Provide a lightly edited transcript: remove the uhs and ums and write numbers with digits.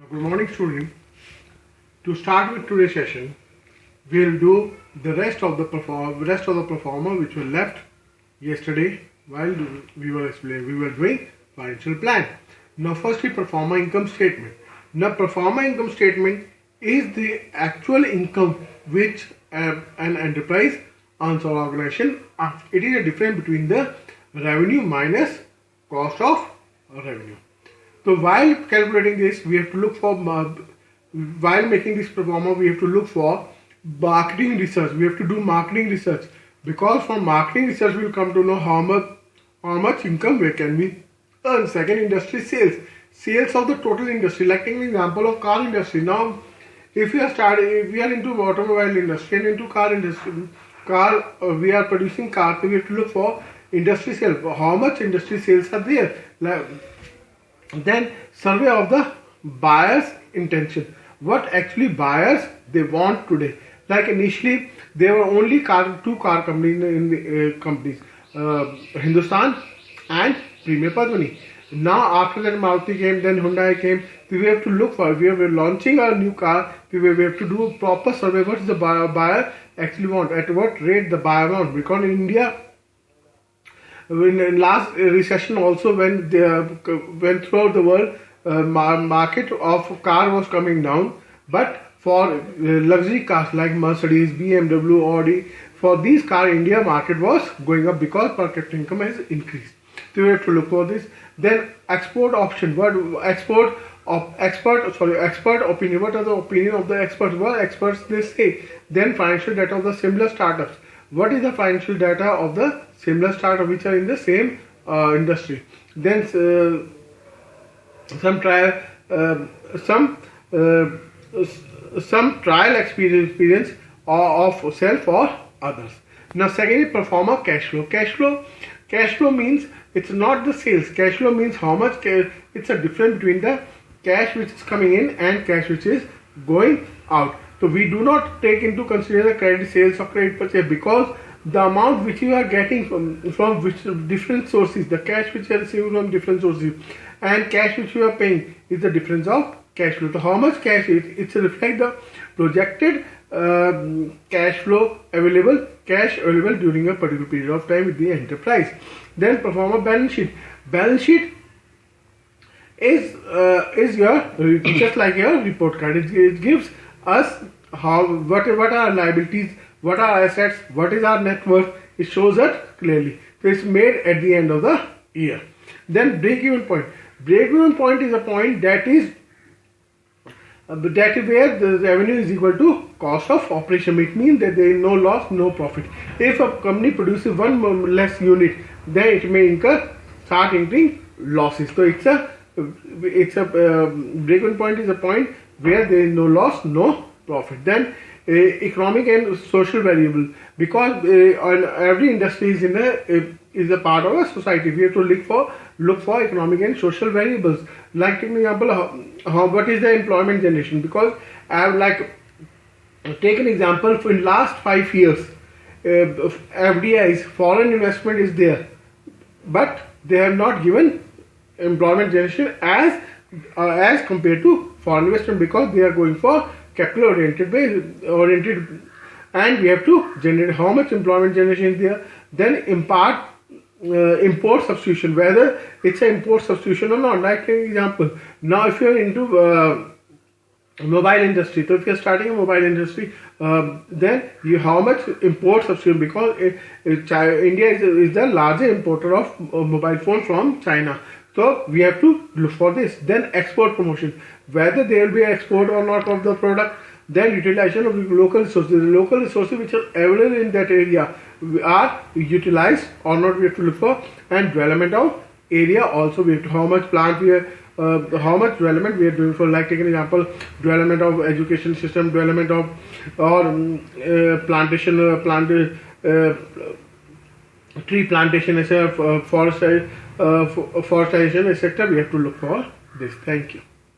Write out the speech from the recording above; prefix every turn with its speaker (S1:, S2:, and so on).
S1: Good morning, students. To start with today's session, we'll do the rest of the Proforma which were left yesterday while we were doing financial plan. Now, firstly, Proforma income statement. Now, Proforma income statement is the actual income which an enterprise earns or organization. It is a difference between the revenue minus cost of revenue. So while calculating this, we have to look for, while making this Proforma, we have to look for marketing research. We have to do marketing research, because from marketing research we will come to know how much income we can we earn. Second, industry sales of the total industry. Like taking an example of car industry. Now, if we are into automobile industry and into car industry, we are producing cars, so we have to look for industry sales. How much industry sales are there? Then survey of the buyer's intention. What actually buyers they want today. Like initially there were only two car companies in the companies, Hindustan and Premier Padmani. Now after that Maruti came, then Hyundai came. We have to look for, we are launching a new car, we have to do a proper survey. What is the buyer actually want, at what rate the buyer want. Because in India, in last recession also, when throughout the world market of car was coming down, but for luxury cars like Mercedes, BMW, Audi, for these cars India market was going up because per capita income has increased. So we have to look for this. Then export option. What expert opinion. What are the opinion of the experts? What experts they say. Then financial data of the similar startups. What is the financial data of the similar startups which are in the same industry? Then some trial experience of self or others. Now, secondly, Proforma cash flow. Cash flow means it's not the sales. Cash flow means how much cash. It's a difference between the cash which is coming in and cash which is going out. So we do not take into consideration the credit sales or credit purchase, because the amount which you are getting from which different sources, the cash which you are receiving from different sources and cash which you are paying is the difference of cash flow. So how much cash it's reflect the projected cash available during a particular period of time with the enterprise. Then Proforma balance sheet. Balance sheet is your, just like your report card. It gives us what are our liabilities, what are our assets, what is our net worth. It shows that clearly. So it's made at the end of the year. Then break-even point. Break-even point is a point that is where the revenue is equal to cost of operation. It means that there is no loss, no profit. If a company produces one less unit, then it may start incurring losses. So it's a break-even point is a point where there is no loss, no profit. Then economic and social variable, because every industry is a part of a society. We have to look for economic and social variables. Like take an example, what is the employment generation? Because I have take an example, for in last 5 years, FDIs, foreign investment is there, but they have not given employment generation as compared to foreign investment, because they are going for capital oriented, and we have to generate how much employment generation is there. Then import substitution, whether it's an import substitution or not. Like an example, now if you are into mobile industry, so if you are starting a mobile industry, then how much import substitution, because India is the largest importer of mobile phone from China. So we have to look for this. Then export promotion, whether there will be an export or not of the product. Then utilization of local resources. The local resources which are available in that area are utilized or not, we have to look for. And development of area also, we have to, how much plant we are, how much development we are doing for. Like take an example, development of education system, development of tree plantation, etc., forestation, etc. We have to look for this. Thank you.